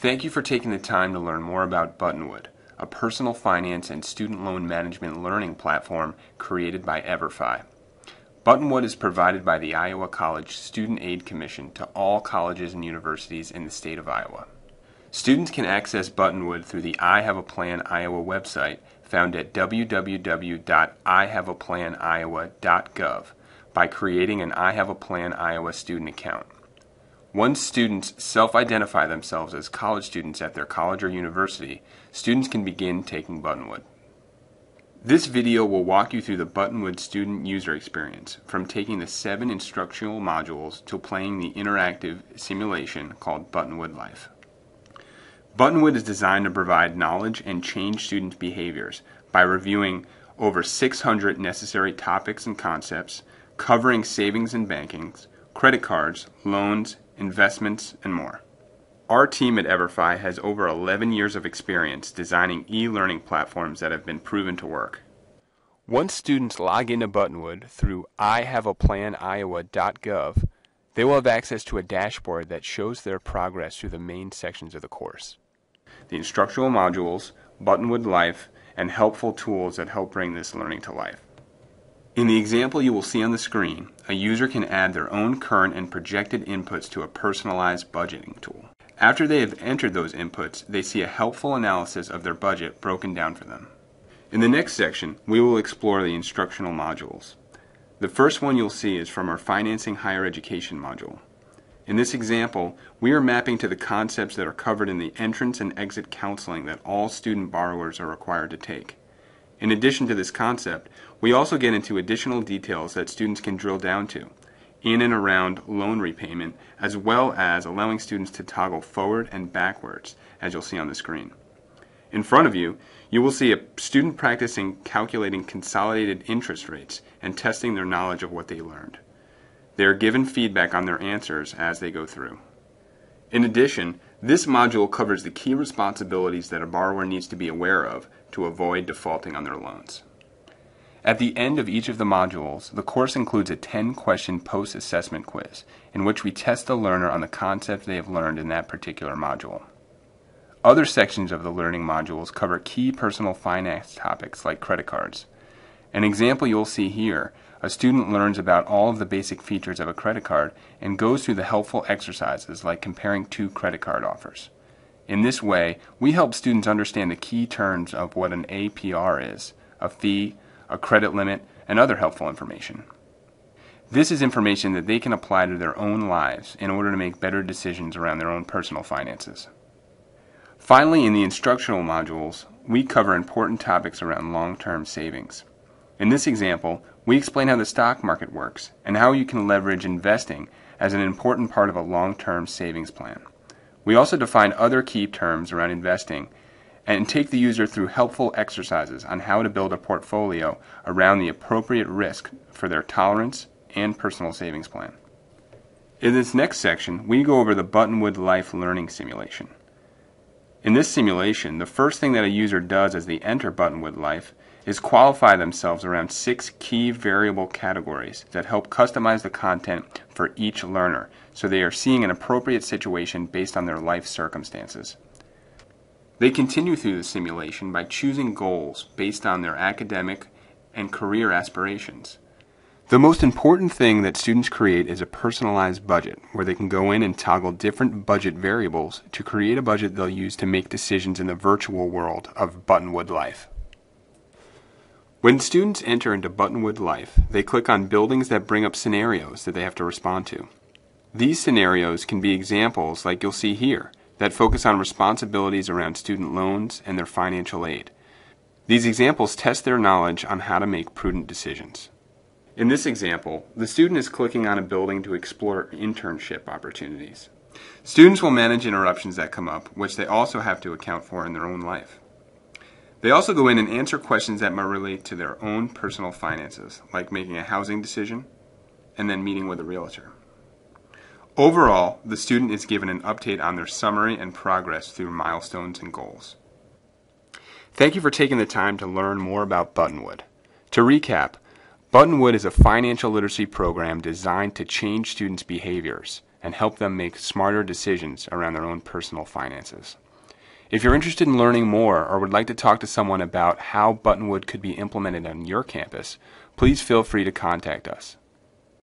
Thank you for taking the time to learn more about Buttonwood, a personal finance and student loan management learning platform created by EverFi. Buttonwood is provided by the Iowa College Student Aid Commission to all colleges and universities in the state of Iowa. Students can access Buttonwood through the I Have a Plan Iowa website found at www.ihaveaplaniowa.gov by creating an I Have a Plan Iowa student account. Once students self-identify themselves as college students at their college or university, students can begin taking Buttonwood. This video will walk you through the Buttonwood student user experience, from taking the 7 instructional modules to playing the interactive simulation called Buttonwood Life. Buttonwood is designed to provide knowledge and change students' behaviors by reviewing over 600 necessary topics and concepts, covering savings and banking, credit cards, loans, investments, and more. Our team at EverFi has over 11 years of experience designing e-learning platforms that have been proven to work. Once students log into Buttonwood through ihaveaplaniowa.gov, they will have access to a dashboard that shows their progress through the main sections of the course: the instructional modules, Buttonwood Life, and helpful tools that help bring this learning to life. In the example you will see on the screen, a user can add their own current and projected inputs to a personalized budgeting tool. After they have entered those inputs, they see a helpful analysis of their budget broken down for them. In the next section, we will explore the instructional modules. The first one you'll see is from our Financing Higher Education module. In this example, we are mapping to the concepts that are covered in the entrance and exit counseling that all student borrowers are required to take. In addition to this concept, we also get into additional details that students can drill down to, in and around loan repayment, as well as allowing students to toggle forward and backwards, as you'll see on the screen. In front of you, you will see a student practicing calculating consolidated interest rates and testing their knowledge of what they learned. They are given feedback on their answers as they go through. In addition, this module covers the key responsibilities that a borrower needs to be aware of to avoid defaulting on their loans. At the end of each of the modules, the course includes a 10-question post-assessment quiz in which we test the learner on the concepts they have learned in that particular module. Other sections of the learning modules cover key personal finance topics like credit cards. An example you'll see here, a student learns about all of the basic features of a credit card and goes through the helpful exercises like comparing 2 credit card offers. In this way, we help students understand the key terms of what an APR is, a fee, a credit limit, and other helpful information. This is information that they can apply to their own lives in order to make better decisions around their own personal finances. Finally, in the instructional modules, we cover important topics around long-term savings. In this example, we explain how the stock market works and how you can leverage investing as an important part of a long-term savings plan. We also define other key terms around investing and take the user through helpful exercises on how to build a portfolio around the appropriate risk for their tolerance and personal savings plan. In this next section, we go over the Buttonwood Life learning simulation. In this simulation, the first thing that a user does as they enter Buttonwood Life is qualify themselves around 6 key variable categories that help customize the content for each learner so they are seeing an appropriate situation based on their life circumstances. They continue through the simulation by choosing goals based on their academic and career aspirations. The most important thing that students create is a personalized budget where they can go in and toggle different budget variables to create a budget they'll use to make decisions in the virtual world of Buttonwood Life. When students enter into Buttonwood Life, they click on buildings that bring up scenarios that they have to respond to. These scenarios can be examples like you'll see here that focus on responsibilities around student loans and their financial aid. These examples test their knowledge on how to make prudent decisions. In this example, the student is clicking on a building to explore internship opportunities. Students will manage interruptions that come up, which they also have to account for in their own life. They also go in and answer questions that might relate to their own personal finances, like making a housing decision and then meeting with a realtor. Overall, the student is given an update on their summary and progress through milestones and goals. Thank you for taking the time to learn more about Buttonwood. To recap, Buttonwood is a financial literacy program designed to change students' behaviors and help them make smarter decisions around their own personal finances. If you're interested in learning more or would like to talk to someone about how Buttonwood could be implemented on your campus, please feel free to contact us.